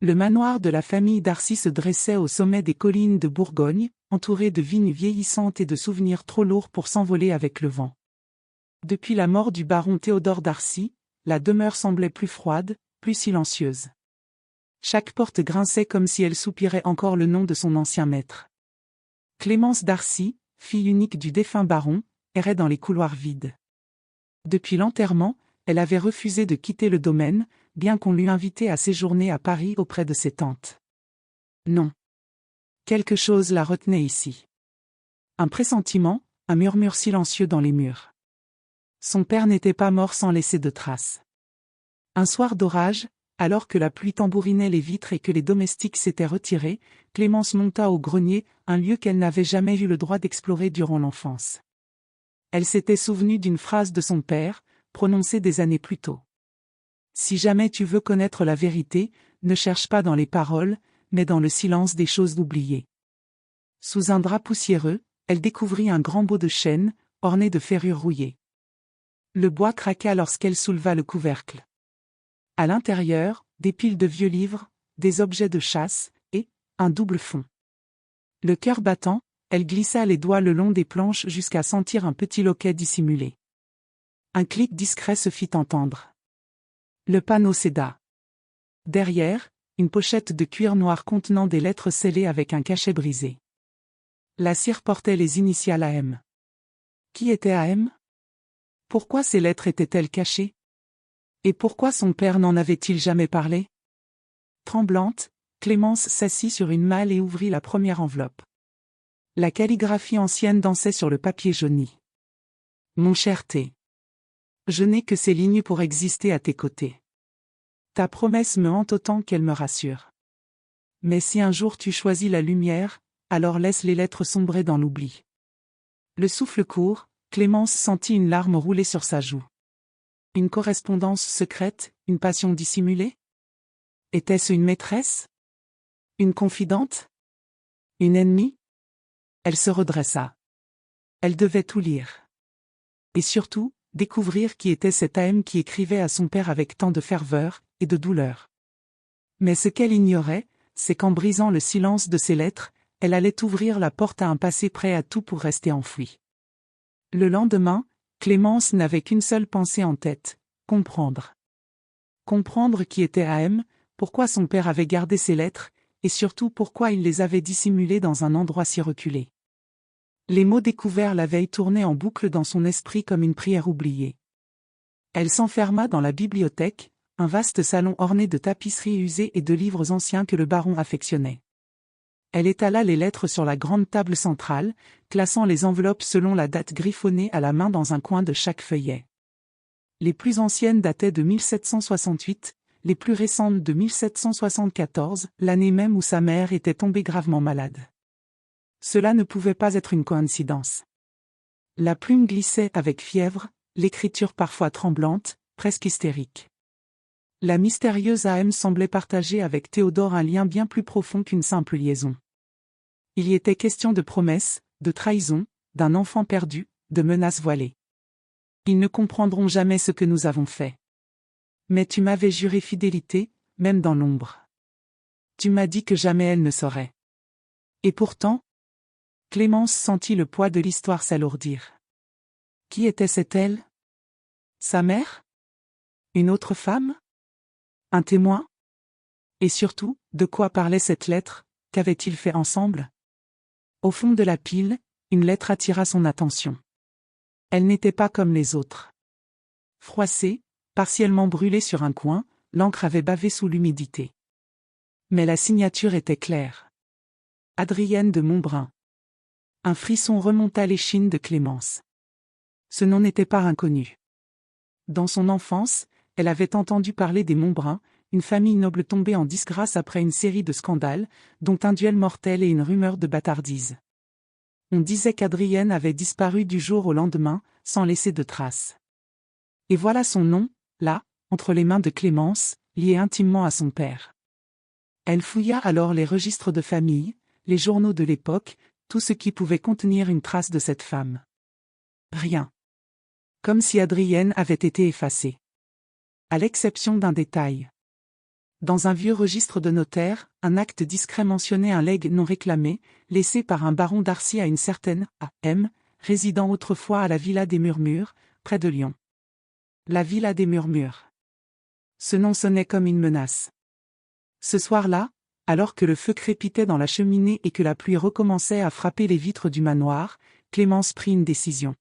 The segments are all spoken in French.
Le manoir de la famille Darcy se dressait au sommet des collines de Bourgogne, entouré de vignes vieillissantes et de souvenirs trop lourds pour s'envoler avec le vent. Depuis la mort du baron Théodore Darcy, la demeure semblait plus froide, plus silencieuse. Chaque porte grinçait comme si elle soupirait encore le nom de son ancien maître. Clémence Darcy, fille unique du défunt baron, errait dans les couloirs vides. Depuis l'enterrement, elle avait refusé de quitter le domaine, bien qu'on l'eût invitée à séjourner à Paris auprès de ses tantes. Non. Quelque chose la retenait ici. Un pressentiment, un murmure silencieux dans les murs. Son père n'était pas mort sans laisser de traces. Un soir d'orage, alors que la pluie tambourinait les vitres et que les domestiques s'étaient retirés, Clémence monta au grenier, un lieu qu'elle n'avait jamais eu le droit d'explorer durant l'enfance. Elle s'était souvenue d'une phrase de son père, prononcée des années plus tôt. Si jamais tu veux connaître la vérité, ne cherche pas dans les paroles, mais dans le silence des choses oubliées. Sous un drap poussiéreux, elle découvrit un grand beau de chêne, orné de ferrures rouillées. Le bois craqua lorsqu'elle souleva le couvercle. À l'intérieur, des piles de vieux livres, des objets de chasse, et un double fond. Le cœur battant, elle glissa les doigts le long des planches jusqu'à sentir un petit loquet dissimulé. Un clic discret se fit entendre. Le panneau céda. Derrière, une pochette de cuir noir contenant des lettres scellées avec un cachet brisé. La cire portait les initiales AM. Qui était AM? Pourquoi ces lettres étaient-elles cachées? Et pourquoi son père n'en avait-il jamais parlé? Tremblante, Clémence s'assit sur une malle et ouvrit la première enveloppe. La calligraphie ancienne dansait sur le papier jauni. Mon cher T. Je n'ai que ces lignes pour exister à tes côtés. Ta promesse me hante autant qu'elle me rassure. Mais si un jour tu choisis la lumière, alors laisse les lettres sombrer dans l'oubli. Le souffle court, Clémence sentit une larme rouler sur sa joue. Une correspondance secrète, une passion dissimulée? Était-ce une maîtresse? Une confidente? Une ennemie? Elle se redressa. Elle devait tout lire. Et surtout, découvrir qui était cet AM qui écrivait à son père avec tant de ferveur et de douleur. Mais ce qu'elle ignorait, c'est qu'en brisant le silence de ces lettres, elle allait ouvrir la porte à un passé prêt à tout pour rester enfoui. Le lendemain, Clémence n'avait qu'une seule pensée en tête, comprendre. Comprendre qui était AM, pourquoi son père avait gardé ces lettres, et surtout pourquoi il les avait dissimulées dans un endroit si reculé. Les mots découverts la veille tournaient en boucle dans son esprit comme une prière oubliée. Elle s'enferma dans la bibliothèque, un vaste salon orné de tapisseries usées et de livres anciens que le baron affectionnait. Elle étala les lettres sur la grande table centrale, classant les enveloppes selon la date griffonnée à la main dans un coin de chaque feuillet. Les plus anciennes dataient de 1768, les plus récentes de 1774, l'année même où sa mère était tombée gravement malade. Cela ne pouvait pas être une coïncidence. La plume glissait avec fièvre, l'écriture parfois tremblante, presque hystérique. La mystérieuse AM semblait partager avec Théodore un lien bien plus profond qu'une simple liaison. Il y était question de promesses, de trahison, d'un enfant perdu, de menaces voilées. Ils ne comprendront jamais ce que nous avons fait. Mais tu m'avais juré fidélité, même dans l'ombre. Tu m'as dit que jamais elle ne saurait. Et pourtant, Clémence sentit le poids de l'histoire s'alourdir. Qui était cette elle? Sa mère? Une autre femme? Un témoin? Et surtout, de quoi parlait cette lettre? Qu'avaient-ils fait ensemble? Au fond de la pile, une lettre attira son attention. Elle n'était pas comme les autres. Froissée, partiellement brûlée sur un coin, l'encre avait bavé sous l'humidité. Mais la signature était claire. Adrienne de Montbrun. Un frisson remonta l'échine de Clémence. Ce nom n'était pas inconnu. Dans son enfance, elle avait entendu parler des Montbrun, une famille noble tombée en disgrâce après une série de scandales, dont un duel mortel et une rumeur de bâtardise. On disait qu'Adrienne avait disparu du jour au lendemain, sans laisser de traces. Et voilà son nom, là, entre les mains de Clémence, lié intimement à son père. Elle fouilla alors les registres de famille, les journaux de l'époque, tout ce qui pouvait contenir une trace de cette femme. Rien. Comme si Adrienne avait été effacée. À l'exception d'un détail. Dans un vieux registre de notaire, un acte discret mentionnait un legs non réclamé, laissé par un baron d'Arcy à une certaine A.M., résidant autrefois à la Villa des Murmures, près de Lyon. La Villa des Murmures. Ce nom sonnait comme une menace. Ce soir-là, alors que le feu crépitait dans la cheminée et que la pluie recommençait à frapper les vitres du manoir, Clémence prit une décision.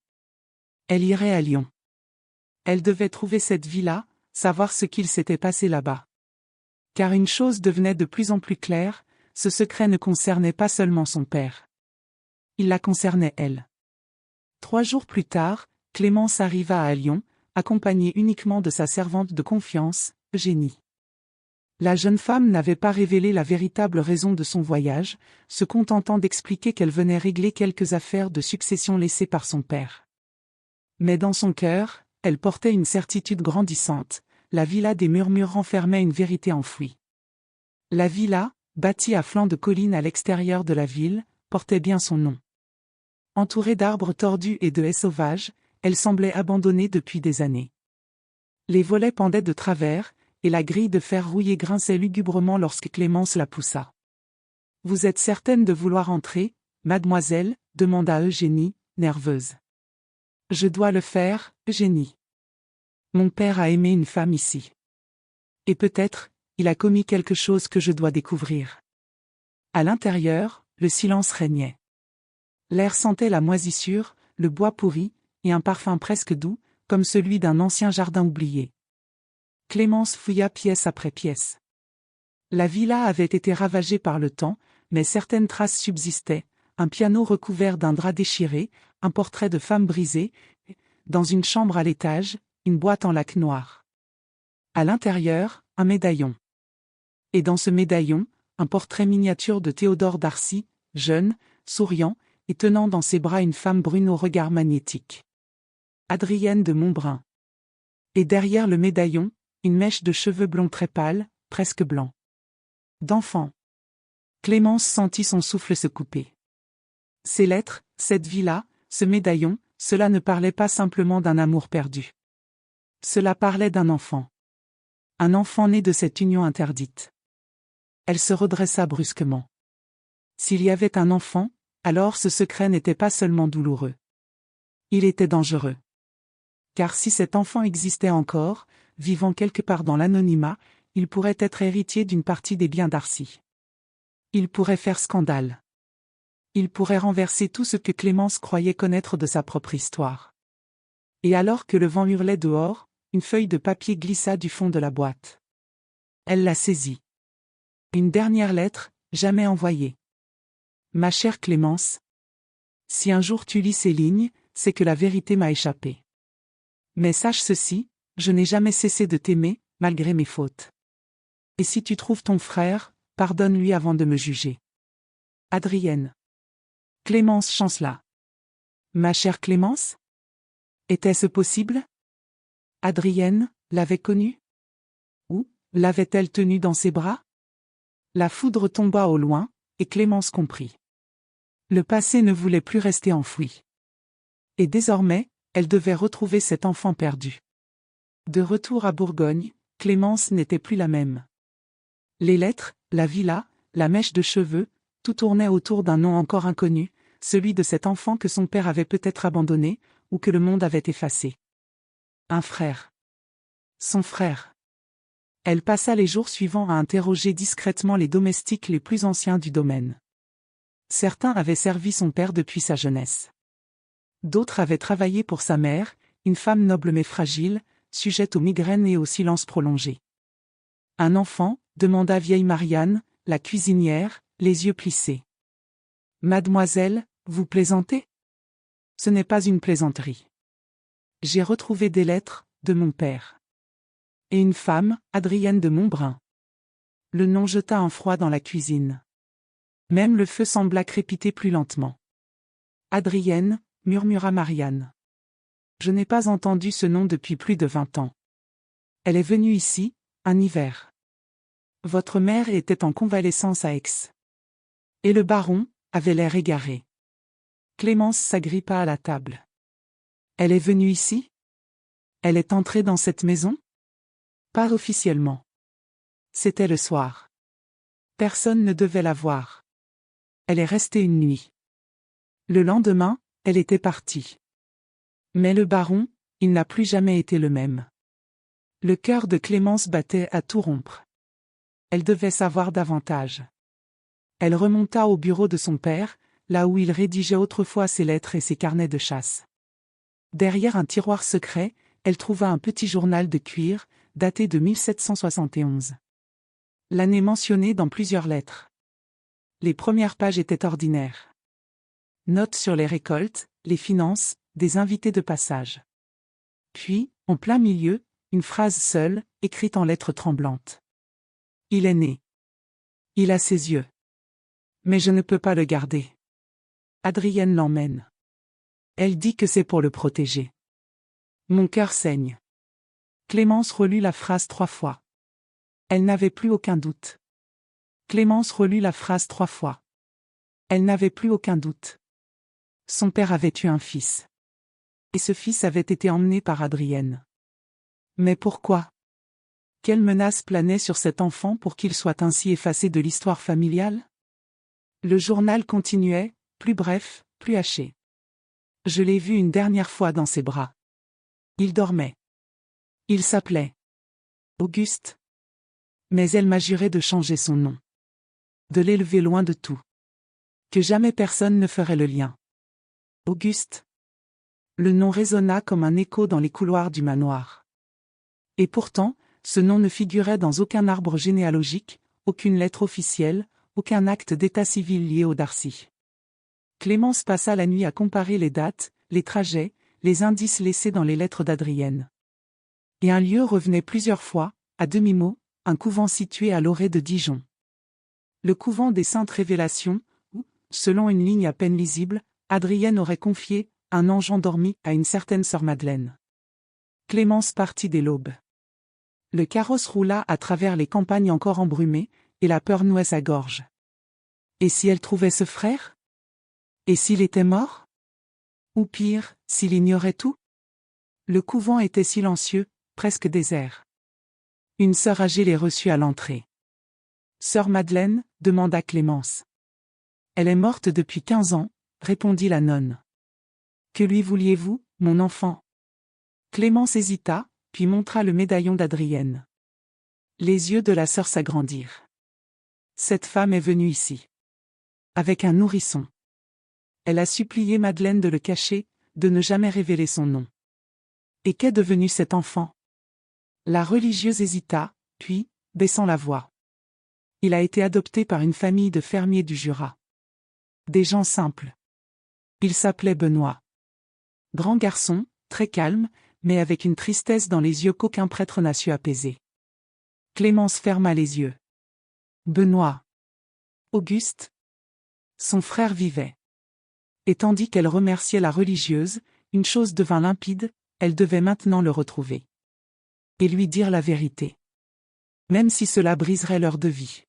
Elle irait à Lyon. Elle devait trouver cette villa, savoir ce qu'il s'était passé là-bas. Car une chose devenait de plus en plus claire, ce secret ne concernait pas seulement son père. Il la concernait elle. 3 jours plus tard, Clémence arriva à Lyon, accompagnée uniquement de sa servante de confiance, Eugénie. La jeune femme n'avait pas révélé la véritable raison de son voyage, se contentant d'expliquer qu'elle venait régler quelques affaires de succession laissées par son père. Mais dans son cœur, elle portait une certitude grandissante, la villa des Murmures renfermait une vérité enfouie. La villa, bâtie à flanc de colline à l'extérieur de la ville, portait bien son nom. Entourée d'arbres tordus et de haies sauvages, elle semblait abandonnée depuis des années. Les volets pendaient de travers, et la grille de fer rouillé grinçait lugubrement lorsque Clémence la poussa. « Vous êtes certaine de vouloir entrer, mademoiselle ?» demanda Eugénie, nerveuse. « Je dois le faire, Eugénie. Mon père a aimé une femme ici. Et peut-être, il a commis quelque chose que je dois découvrir. » À l'intérieur, le silence régnait. L'air sentait la moisissure, le bois pourri, et un parfum presque doux, comme celui d'un ancien jardin oublié. Clémence fouilla pièce après pièce. La villa avait été ravagée par le temps, mais certaines traces subsistaient, un piano recouvert d'un drap déchiré, un portrait de femme brisé, dans une chambre à l'étage, une boîte en laque noire. À l'intérieur, un médaillon. Et dans ce médaillon, un portrait miniature de Théodore d'Arcy, jeune, souriant, et tenant dans ses bras une femme brune au regard magnétique. Adrienne de Montbrun. Et derrière le médaillon, une mèche de cheveux blonds très pâle, presque blanc. D'enfant. Clémence sentit son souffle se couper. Ces lettres, cette villa, ce médaillon, cela ne parlait pas simplement d'un amour perdu. Cela parlait d'un enfant. Un enfant né de cette union interdite. Elle se redressa brusquement. S'il y avait un enfant, alors ce secret n'était pas seulement douloureux. Il était dangereux. Car si cet enfant existait encore, vivant quelque part dans l'anonymat, il pourrait être héritier d'une partie des biens d'Arcy. Il pourrait faire scandale. Il pourrait renverser tout ce que Clémence croyait connaître de sa propre histoire. Et alors que le vent hurlait dehors, une feuille de papier glissa du fond de la boîte. Elle la saisit. Une dernière lettre, jamais envoyée. Ma chère Clémence, si un jour tu lis ces lignes, c'est que la vérité m'a échappé. Mais sache ceci, je n'ai jamais cessé de t'aimer, malgré mes fautes. Et si tu trouves ton frère, pardonne-lui avant de me juger. Adrienne. Clémence chancela. Ma chère Clémence? Était-ce possible? Adrienne, l'avait connue? Ou, l'avait-elle tenue dans ses bras? La foudre tomba au loin, et Clémence comprit. Le passé ne voulait plus rester enfoui. Et désormais, elle devait retrouver cet enfant perdu. De retour à Bourgogne, Clémence n'était plus la même. Les lettres, la villa, la mèche de cheveux, tout tournait autour d'un nom encore inconnu, celui de cet enfant que son père avait peut-être abandonné, ou que le monde avait effacé. Un frère. Son frère. Elle passa les jours suivants à interroger discrètement les domestiques les plus anciens du domaine. Certains avaient servi son père depuis sa jeunesse. D'autres avaient travaillé pour sa mère, une femme noble mais fragile, sujette aux migraines et au silence prolongé. Un enfant, demanda vieille Marianne, la cuisinière, les yeux plissés. Mademoiselle, vous plaisantez? Ce n'est pas une plaisanterie. J'ai retrouvé des lettres, de mon père. Et une femme, Adrienne de Montbrun. Le nom jeta un froid dans la cuisine. Même le feu sembla crépiter plus lentement. Adrienne, murmura Marianne. Je n'ai pas entendu ce nom depuis plus de 20 ans. Elle est venue ici, un hiver. Votre mère était en convalescence à Aix. Et le baron avait l'air égaré. Clémence s'agrippa à la table. Elle est venue ici? Elle est entrée dans cette maison? Pas officiellement. C'était le soir. Personne ne devait la voir. Elle est restée une nuit. Le lendemain, elle était partie. Mais le baron, il n'a plus jamais été le même. Le cœur de Clémence battait à tout rompre. Elle devait savoir davantage. Elle remonta au bureau de son père, là où il rédigeait autrefois ses lettres et ses carnets de chasse. Derrière un tiroir secret, elle trouva un petit journal de cuir, daté de 1771. L'année mentionnée dans plusieurs lettres. Les premières pages étaient ordinaires. Notes sur les récoltes, les finances, des invités de passage. Puis, en plein milieu, une phrase seule, écrite en lettres tremblantes. Il est né. Il a ses yeux. Mais je ne peux pas le garder. Adrienne l'emmène. Elle dit que c'est pour le protéger. Mon cœur saigne. Clémence relut la phrase 3 fois. Elle n'avait plus aucun doute. Clémence relut la phrase 3 fois. Elle n'avait plus aucun doute. Son père avait eu un fils. Et ce fils avait été emmené par Adrienne. Mais pourquoi? Quelle menace planait sur cet enfant pour qu'il soit ainsi effacé de l'histoire familiale? Le journal continuait, plus bref, plus haché. Je l'ai vu une dernière fois dans ses bras. Il dormait. Il s'appelait Auguste. Mais elle m'a juré de changer son nom. De l'élever loin de tout. Que jamais personne ne ferait le lien. Auguste. Le nom résonna comme un écho dans les couloirs du manoir. Et pourtant, ce nom ne figurait dans aucun arbre généalogique, aucune lettre officielle, aucun acte d'état civil lié au Darcy. Clémence passa la nuit à comparer les dates, les trajets, les indices laissés dans les lettres d'Adrienne. Et un lieu revenait plusieurs fois, à demi-mot, un couvent situé à l'orée de Dijon. Le couvent des Saintes Révélations, où, selon une ligne à peine lisible, Adrienne aurait confié un ange endormi à une certaine sœur Madeleine. Clémence partit dès l'aube. Le carrosse roula à travers les campagnes encore embrumées, et la peur nouait sa gorge. Et si elle trouvait ce frère? Et s'il était mort? Ou pire, s'il ignorait tout? Le couvent était silencieux, presque désert. Une sœur âgée les reçut à l'entrée. « Sœur Madeleine ?» demanda Clémence. « Elle est morte depuis 15 ans, » répondit la nonne. « Que lui vouliez-vous, mon enfant ?» Clémence hésita, puis montra le médaillon d'Adrienne. Les yeux de la sœur s'agrandirent. Cette femme est venue ici. Avec un nourrisson. Elle a supplié Madeleine de le cacher, de ne jamais révéler son nom. Et qu'est devenu cet enfant? La religieuse hésita, puis, baissant la voix. Il a été adopté par une famille de fermiers du Jura. Des gens simples. Il s'appelait Benoît. Grand garçon, très calme, mais avec une tristesse dans les yeux qu'aucun prêtre n'a su apaiser. Clémence ferma les yeux. Benoît. Auguste. Son frère vivait. Et tandis qu'elle remerciait la religieuse, une chose devint limpide, elle devait maintenant le retrouver. Et lui dire la vérité. Même si cela briserait leur de vie.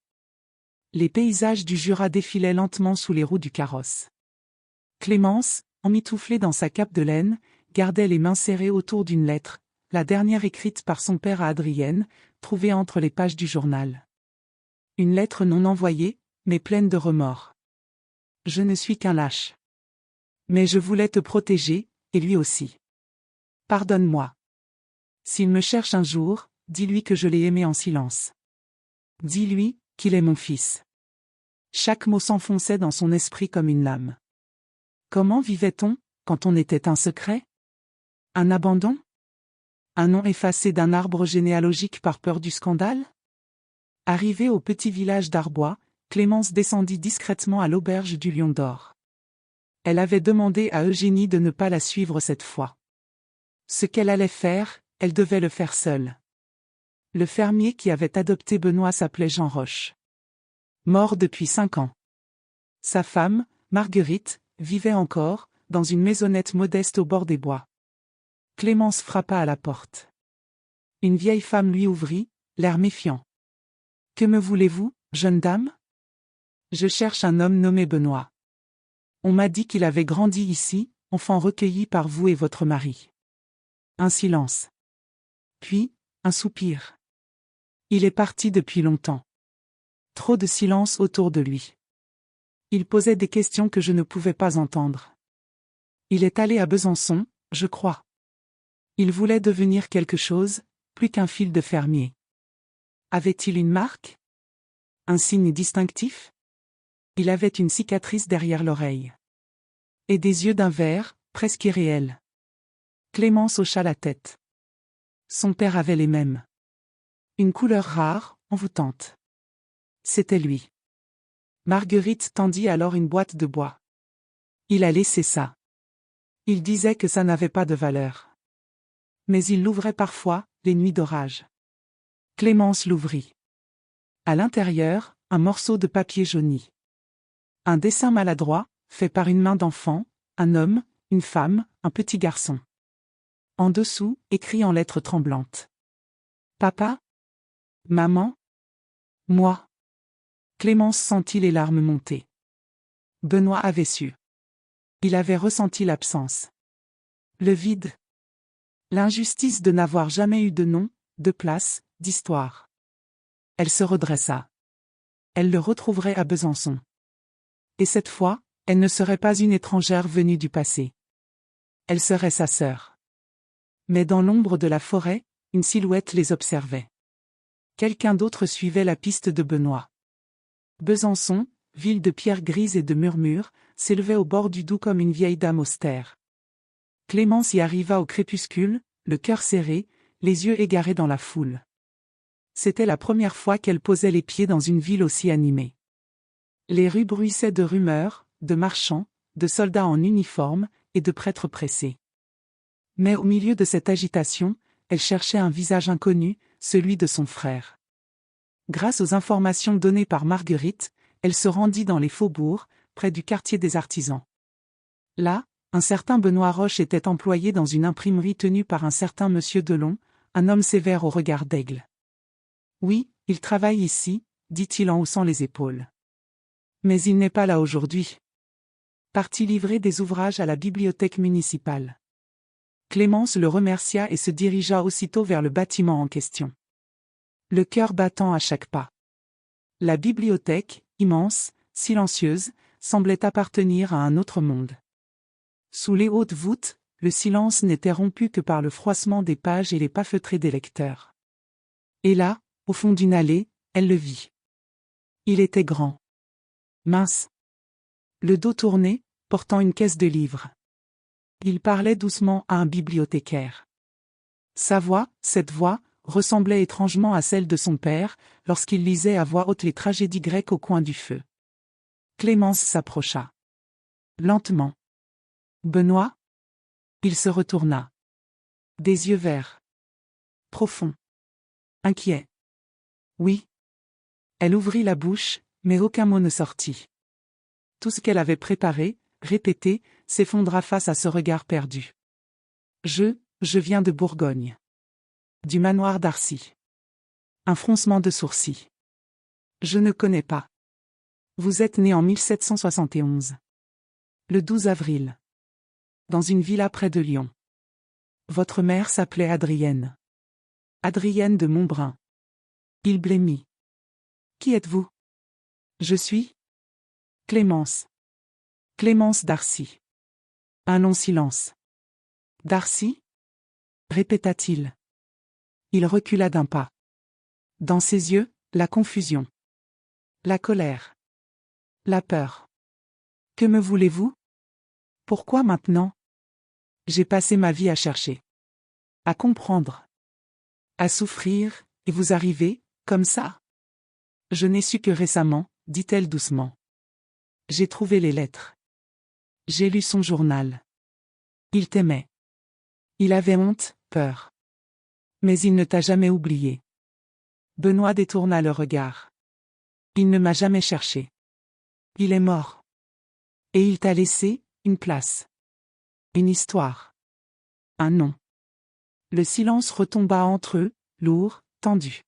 Les paysages du Jura défilaient lentement sous les roues du carrosse. Clémence, emmitouflée dans sa cape de laine, gardait les mains serrées autour d'une lettre, la dernière écrite par son père à Adrienne, trouvée entre les pages du journal. Une lettre non envoyée, mais pleine de remords. Je ne suis qu'un lâche. Mais je voulais te protéger, et lui aussi. Pardonne-moi. S'il me cherche un jour, dis-lui que je l'ai aimé en silence. Dis-lui qu'il est mon fils. Chaque mot s'enfonçait dans son esprit comme une lame. Comment vivait-on, quand on était un secret? Un abandon? Un nom effacé d'un arbre généalogique par peur du scandale? Arrivée au petit village d'Arbois, Clémence descendit discrètement à l'auberge du Lion d'Or. Elle avait demandé à Eugénie de ne pas la suivre cette fois. Ce qu'elle allait faire, elle devait le faire seule. Le fermier qui avait adopté Benoît s'appelait Jean Roche. Mort depuis 5 ans. Sa femme, Marguerite, vivait encore, dans une maisonnette modeste au bord des bois. Clémence frappa à la porte. Une vieille femme lui ouvrit, l'air méfiant. « Que me voulez-vous, jeune dame ? » Je cherche un homme nommé Benoît. On m'a dit qu'il avait grandi ici, enfant recueilli par vous et votre mari. Un silence. Puis, un soupir. Il est parti depuis longtemps. Trop de silence autour de lui. Il posait des questions que je ne pouvais pas entendre. Il est allé à Besançon, je crois. Il voulait devenir quelque chose, plus qu'un fil de fermier. Avait-il une marque? Un signe distinctif? Il avait une cicatrice derrière l'oreille. Et des yeux d'un vert, presque irréels. Clémence hocha la tête. Son père avait les mêmes. Une couleur rare, envoûtante. C'était lui. Marguerite tendit alors une boîte de bois. Il a laissé ça. Il disait que ça n'avait pas de valeur. Mais il l'ouvrait parfois, les nuits d'orage. Clémence l'ouvrit. À l'intérieur, un morceau de papier jauni. Un dessin maladroit, fait par une main d'enfant, un homme, une femme, un petit garçon. En dessous, écrit en lettres tremblantes. Papa? Maman? Moi? Clémence sentit les larmes monter. Benoît avait su. Il avait ressenti l'absence. Le vide. L'injustice de n'avoir jamais eu de nom, de place, d'histoire. Elle se redressa. Elle le retrouverait à Besançon. Et cette fois, elle ne serait pas une étrangère venue du passé. Elle serait sa sœur. Mais dans l'ombre de la forêt, une silhouette les observait. Quelqu'un d'autre suivait la piste de Benoît. Besançon, ville de pierres grises et de murmures, s'élevait au bord du Doubs comme une vieille dame austère. Clémence y arriva au crépuscule, le cœur serré, les yeux égarés dans la foule. C'était la première fois qu'elle posait les pieds dans une ville aussi animée. Les rues bruissaient de rumeurs, de marchands, de soldats en uniforme, et de prêtres pressés. Mais au milieu de cette agitation, elle cherchait un visage inconnu, celui de son frère. Grâce aux informations données par Marguerite, elle se rendit dans les faubourgs, près du quartier des artisans. Là, un certain Benoît Roche était employé dans une imprimerie tenue par un certain monsieur Delon, un homme sévère au regard d'aigle. Oui, il travaille ici, dit-il en haussant les épaules. Mais il n'est pas là aujourd'hui. Parti livrer des ouvrages à la bibliothèque municipale. Clémence le remercia et se dirigea aussitôt vers le bâtiment en question. Le cœur battant à chaque pas. La bibliothèque, immense, silencieuse, semblait appartenir à un autre monde. Sous les hautes voûtes, le silence n'était rompu que par le froissement des pages et les pas feutrés des lecteurs. Et là, au fond d'une allée, elle le vit. Il était grand. Mince. Le dos tourné, portant une caisse de livres. Il parlait doucement à un bibliothécaire. Sa voix, cette voix, ressemblait étrangement à celle de son père, lorsqu'il lisait à voix haute les tragédies grecques au coin du feu. Clémence s'approcha. Lentement. Benoît? Il se retourna. Des yeux verts. Profonds. Inquiets. Oui. Elle ouvrit la bouche, mais aucun mot ne sortit. Tout ce qu'elle avait préparé, répété, s'effondra face à ce regard perdu. Je viens de Bourgogne. Du manoir d'Arcy. Un froncement de sourcils. Je ne connais pas. Vous êtes né en 1771. Le 12 avril. Dans une villa près de Lyon. Votre mère s'appelait Adrienne. Adrienne de Montbrun. Il blêmit. Qui êtes-vous? Je suis Clémence. Clémence d'Arcy. Un long silence. D'Arcy? Répéta-t-il. Il recula d'un pas. Dans ses yeux, la confusion. La colère. La peur. Que me voulez-vous? Pourquoi maintenant? J'ai passé ma vie à chercher. À comprendre. À souffrir, et vous arrivez, comme ça? Je n'ai su que récemment, dit-elle doucement. J'ai trouvé les lettres. J'ai lu son journal. Il t'aimait. Il avait honte, peur. Mais il ne t'a jamais oublié. Benoît détourna le regard. Il ne m'a jamais cherché. Il est mort. Et il t'a laissé une place. Une histoire. Un nom. Le silence retomba entre eux, lourd, tendu.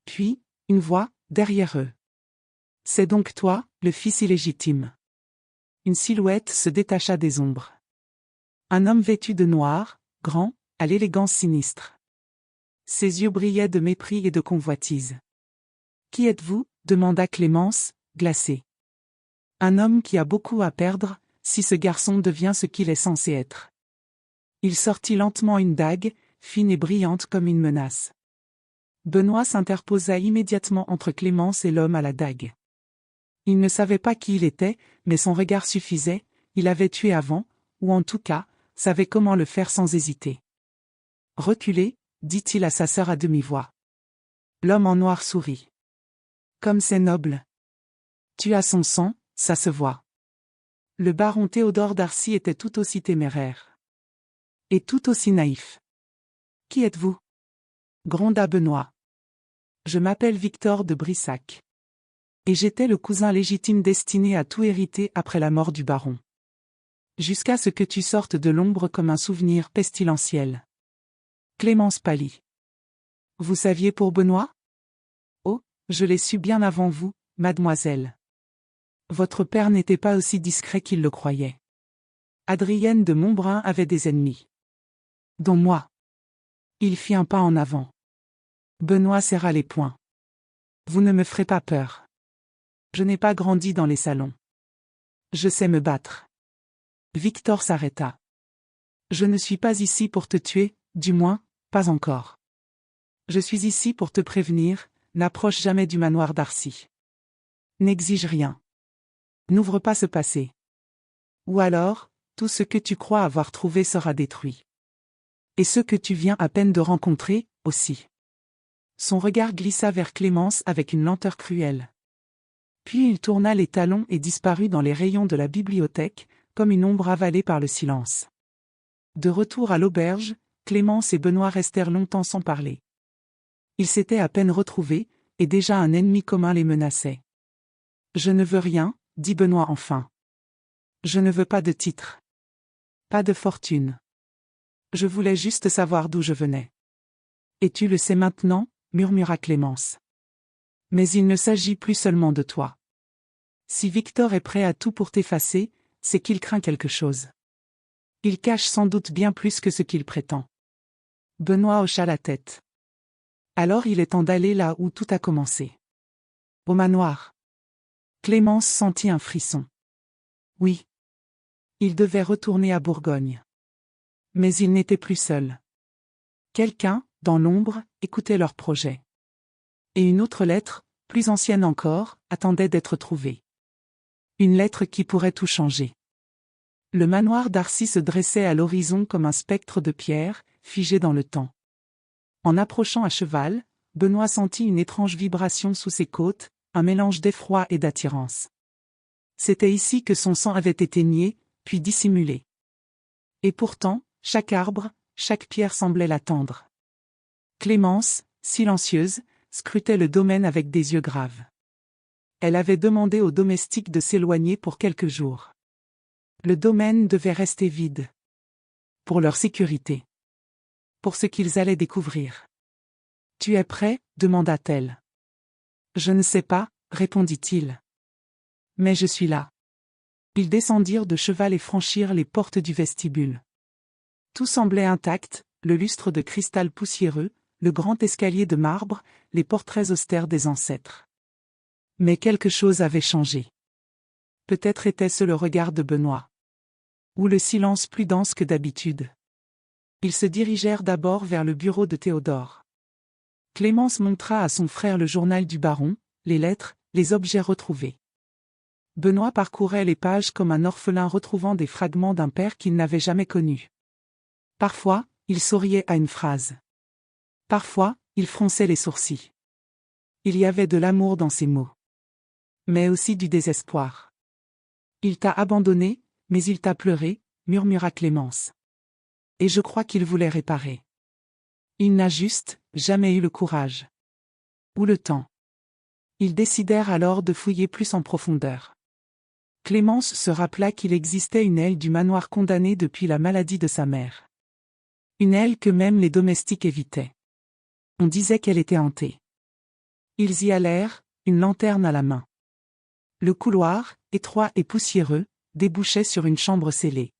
Puis, une voix, derrière eux. C'est donc toi, le fils illégitime. Une silhouette se détacha des ombres. Un homme vêtu de noir, grand, à l'élégance sinistre. Ses yeux brillaient de mépris et de convoitise. « Qui êtes-vous » demanda Clémence, glacée. « Un homme qui a beaucoup à perdre, si ce garçon devient ce qu'il est censé être. » Il sortit lentement une dague, fine et brillante comme une menace. Benoît s'interposa immédiatement entre Clémence et l'homme à la dague. Il ne savait pas qui il était, mais son regard suffisait, il avait tué avant, ou en tout cas, savait comment le faire sans hésiter. « Reculez » dit-il à sa sœur à demi-voix. L'homme en noir sourit. « Comme c'est noble. Tu as son sang, ça se voit. » Le baron Théodore Darcy était tout aussi téméraire. Et tout aussi naïf. « Qui êtes-vous » gronda Benoît. « Je m'appelle Victor de Brissac. Et j'étais le cousin légitime destiné à tout hériter après la mort du baron. Jusqu'à ce que tu sortes de l'ombre comme un souvenir pestilentiel. » Clémence pâlit. « Vous saviez pour Benoît ? » ?»« Oh, je l'ai su bien avant vous, mademoiselle. Votre père n'était pas aussi discret qu'il le croyait. Adrienne de Montbrun avait des ennemis. Dont moi. » Il fit un pas en avant. Benoît serra les poings. « Vous ne me ferez pas peur. Je n'ai pas grandi dans les salons. Je sais me battre. » Victor s'arrêta. « Je ne suis pas ici pour te tuer, du moins, pas encore. Je suis ici pour te prévenir, n'approche jamais du manoir Darcy. N'exige rien. N'ouvre pas ce passé. Ou alors, tout ce que tu crois avoir trouvé sera détruit. Et ceux que tu viens à peine de rencontrer, aussi. » Son regard glissa vers Clémence avec une lenteur cruelle. Puis il tourna les talons et disparut dans les rayons de la bibliothèque, comme une ombre avalée par le silence. De retour à l'auberge, Clémence et Benoît restèrent longtemps sans parler. Ils s'étaient à peine retrouvés, et déjà un ennemi commun les menaçait. « Je ne veux rien, » dit Benoît enfin. « Je ne veux pas de titre. Pas de fortune. Je voulais juste savoir d'où je venais. »« Et tu le sais maintenant » murmura Clémence. « Mais il ne s'agit plus seulement de toi. Si Victor est prêt à tout pour t'effacer, c'est qu'il craint quelque chose. Il cache sans doute bien plus que ce qu'il prétend. » Benoît hocha la tête. « Alors il est temps d'aller là où tout a commencé. Au manoir. » Clémence sentit un frisson. Oui. Il devait retourner à Bourgogne. Mais il n'était plus seul. Quelqu'un, dans l'ombre, écoutait leur projet. Et une autre lettre, plus ancienne encore, attendait d'être trouvée. Une lettre qui pourrait tout changer. Le manoir Darcy se dressait à l'horizon comme un spectre de pierre, figé dans le temps. En approchant à cheval, Benoît sentit une étrange vibration sous ses côtes, un mélange d'effroi et d'attirance. C'était ici que son sang avait été nié, puis dissimulé. Et pourtant, chaque arbre, chaque pierre semblait l'attendre. Clémence, silencieuse, scrutait le domaine avec des yeux graves. Elle avait demandé aux domestiques de s'éloigner pour quelques jours. Le domaine devait rester vide. Pour leur sécurité. Pour ce qu'ils allaient découvrir. « Tu es prêt » demanda-t-elle. « Je ne sais pas » répondit-il. « Mais je suis là. » Ils descendirent de cheval et franchirent les portes du vestibule. Tout semblait intact, le lustre de cristal poussiéreux, le grand escalier de marbre, les portraits austères des ancêtres. Mais quelque chose avait changé. Peut-être était-ce le regard de Benoît. Ou le silence plus dense que d'habitude. Ils se dirigèrent d'abord vers le bureau de Théodore. Clémence montra à son frère le journal du baron, les lettres, les objets retrouvés. Benoît parcourait les pages comme un orphelin retrouvant des fragments d'un père qu'il n'avait jamais connu. Parfois, il souriait à une phrase. Parfois, il fronçait les sourcils. Il y avait de l'amour dans ses mots. Mais aussi du désespoir. « Il t'a abandonné, mais il t'a pleuré » murmura Clémence. « Et je crois qu'il voulait réparer. Il n'a juste jamais eu le courage. Ou le temps. » Ils décidèrent alors de fouiller plus en profondeur. Clémence se rappela qu'il existait une aile du manoir condamnée depuis la maladie de sa mère. Une aile que même les domestiques évitaient. On disait qu'elle était hantée. Ils y allèrent, une lanterne à la main. Le couloir, étroit et poussiéreux, débouchait sur une chambre scellée.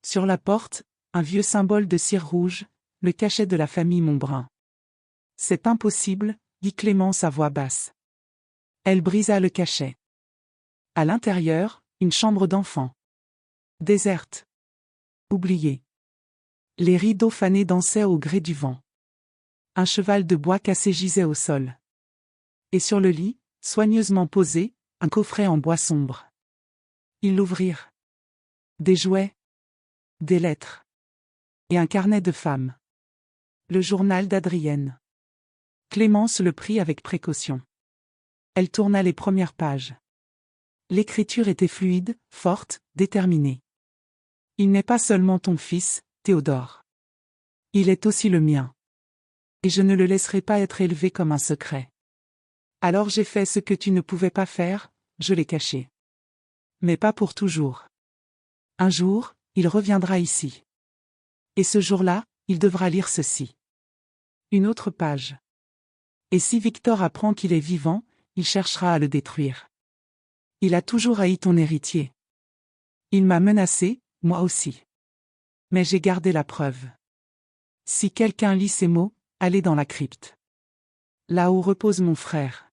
Sur la porte, un vieux symbole de cire rouge, le cachet de la famille Montbrun. C'est impossible, dit Clémence à voix basse. Elle brisa le cachet. À l'intérieur, une chambre d'enfant. Déserte. Oubliée. Les rideaux fanés dansaient au gré du vent. Un cheval de bois cassé gisait au sol. Et sur le lit, soigneusement posé, un coffret en bois sombre. Ils l'ouvrirent. Des jouets. Des lettres. Et un carnet de femme. Le journal d'Adrienne. Clémence le prit avec précaution. Elle tourna les premières pages. L'écriture était fluide, forte, déterminée. Il n'est pas seulement ton fils, Théodore. Il est aussi le mien. Et je ne le laisserai pas être élevé comme un secret. Alors j'ai fait ce que tu ne pouvais pas faire, je l'ai caché. Mais pas pour toujours. Un jour, il reviendra ici. Et ce jour-là, il devra lire ceci. Une autre page. Et si Victor apprend qu'il est vivant, il cherchera à le détruire. Il a toujours haï ton héritier. Il m'a menacé, moi aussi. Mais j'ai gardé la preuve. Si quelqu'un lit ces mots, allez dans la crypte. Là où repose mon frère.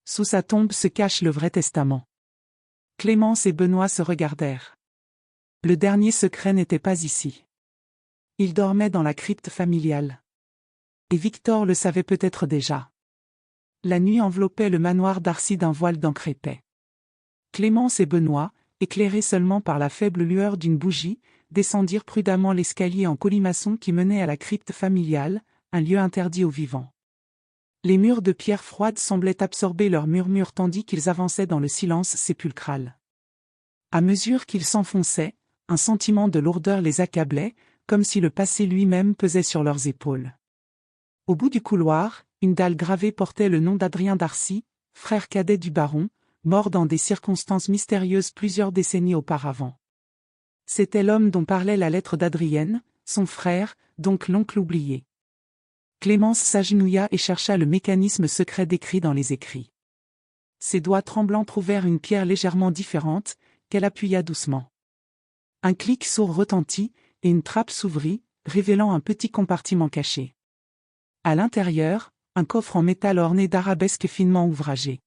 Sous sa tombe se cache le vrai testament. Clémence et Benoît se regardèrent. Le dernier secret n'était pas ici. Il dormait dans la crypte familiale. Et Victor le savait peut-être déjà. La nuit enveloppait le manoir d'Arcy d'un voile d'encre épais. Clémence et Benoît, éclairés seulement par la faible lueur d'une bougie, descendirent prudemment l'escalier en colimaçon qui menait à la crypte familiale, un lieu interdit aux vivants. Les murs de pierre froide semblaient absorber leurs murmures tandis qu'ils avançaient dans le silence sépulcral. À mesure qu'ils s'enfonçaient, un sentiment de lourdeur les accablait, comme si le passé lui-même pesait sur leurs épaules. Au bout du couloir, une dalle gravée portait le nom d'Adrien d'Arcy, frère cadet du baron, mort dans des circonstances mystérieuses plusieurs décennies auparavant. C'était l'homme dont parlait la lettre d'Adrienne, son frère, donc l'oncle oublié. Clémence s'agenouilla et chercha le mécanisme secret décrit dans les écrits. Ses doigts tremblants trouvèrent une pierre légèrement différente, qu'elle appuya doucement. Un clic sourd retentit, et une trappe s'ouvrit, révélant un petit compartiment caché. À l'intérieur, un coffre en métal orné d'arabesques finement ouvragées.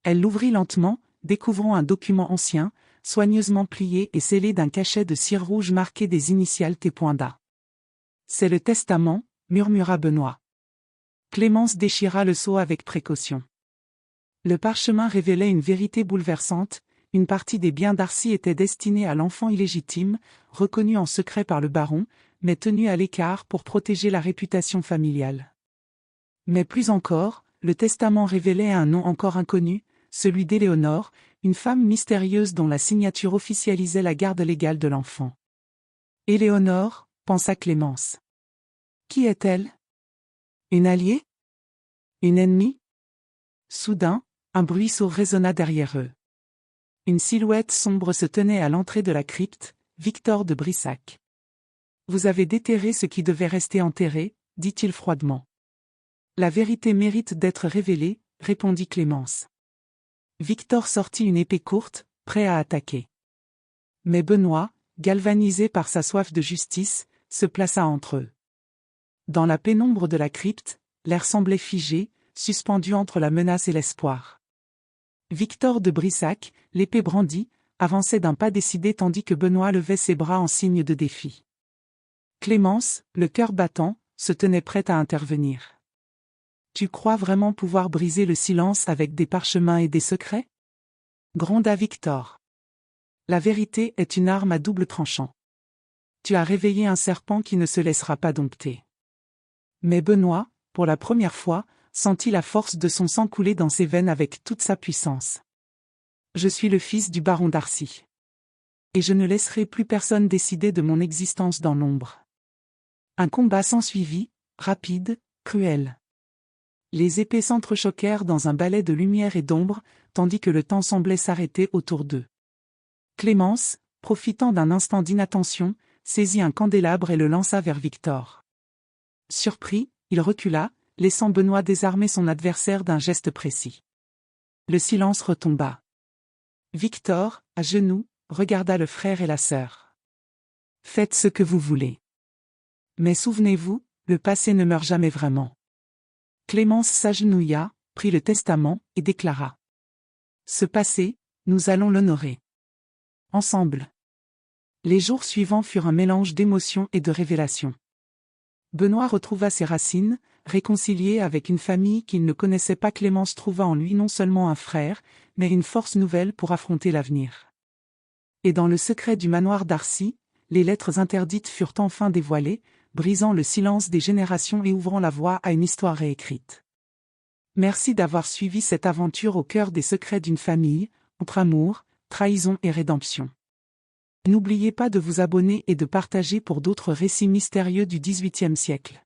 Elle l'ouvrit lentement, découvrant un document ancien, soigneusement plié et scellé d'un cachet de cire rouge marqué des initiales T.A. « C'est le testament », murmura Benoît. Clémence déchira le sceau avec précaution. Le parchemin révélait une vérité bouleversante, une partie des biens d'Arcy était destinée à l'enfant illégitime, reconnu en secret par le baron, mais tenu à l'écart pour protéger la réputation familiale. Mais plus encore, le testament révélait un nom encore inconnu, celui d'Éléonore, une femme mystérieuse dont la signature officialisait la garde légale de l'enfant. Éléonore, pensa Clémence. Qui est-elle? Une alliée? Une ennemie? Soudain, un bruit sourd résonna derrière eux. Une silhouette sombre se tenait à l'entrée de la crypte, Victor de Brissac. Vous avez déterré ce qui devait rester enterré, dit-il froidement. La vérité mérite d'être révélée, répondit Clémence. Victor sortit une épée courte, prêt à attaquer. Mais Benoît, galvanisé par sa soif de justice, se plaça entre eux. Dans la pénombre de la crypte, l'air semblait figé, suspendu entre la menace et l'espoir. Victor de Brissac, l'épée brandie, avançait d'un pas décidé tandis que Benoît levait ses bras en signe de défi. Clémence, le cœur battant, se tenait prête à intervenir. « Tu crois vraiment pouvoir briser le silence avec des parchemins et des secrets ?» gronda Victor. « La vérité est une arme à double tranchant. Tu as réveillé un serpent qui ne se laissera pas dompter. » Mais Benoît, pour la première fois, sentit la force de son sang couler dans ses veines avec toute sa puissance. « Je suis le fils du baron d'Arcy. Et je ne laisserai plus personne décider de mon existence dans l'ombre. » Un combat s'ensuivit, rapide, cruel. Les épées s'entrechoquèrent dans un balai de lumière et d'ombre, tandis que le temps semblait s'arrêter autour d'eux. Clémence, profitant d'un instant d'inattention, saisit un candélabre et le lança vers Victor. Surpris, il recula, laissant Benoît désarmer son adversaire d'un geste précis. Le silence retomba. Victor, à genoux, regarda le frère et la sœur. « Faites ce que vous voulez. Mais souvenez-vous, le passé ne meurt jamais vraiment. Clémence s'agenouilla, prit le testament, et déclara. Ce passé, nous allons l'honorer. Ensemble. Les jours suivants furent un mélange d'émotions et de révélations. Benoît retrouva ses racines, réconcilié avec une famille qu'il ne connaissait pas. Clémence trouva en lui non seulement un frère, mais une force nouvelle pour affronter l'avenir. Et dans le secret du manoir d'Arcy, les lettres interdites furent enfin dévoilées, brisant le silence des générations et ouvrant la voie à une histoire réécrite. Merci d'avoir suivi cette aventure au cœur des secrets d'une famille, entre amour, trahison et rédemption. N'oubliez pas de vous abonner et de partager pour d'autres récits mystérieux du XVIIIe siècle.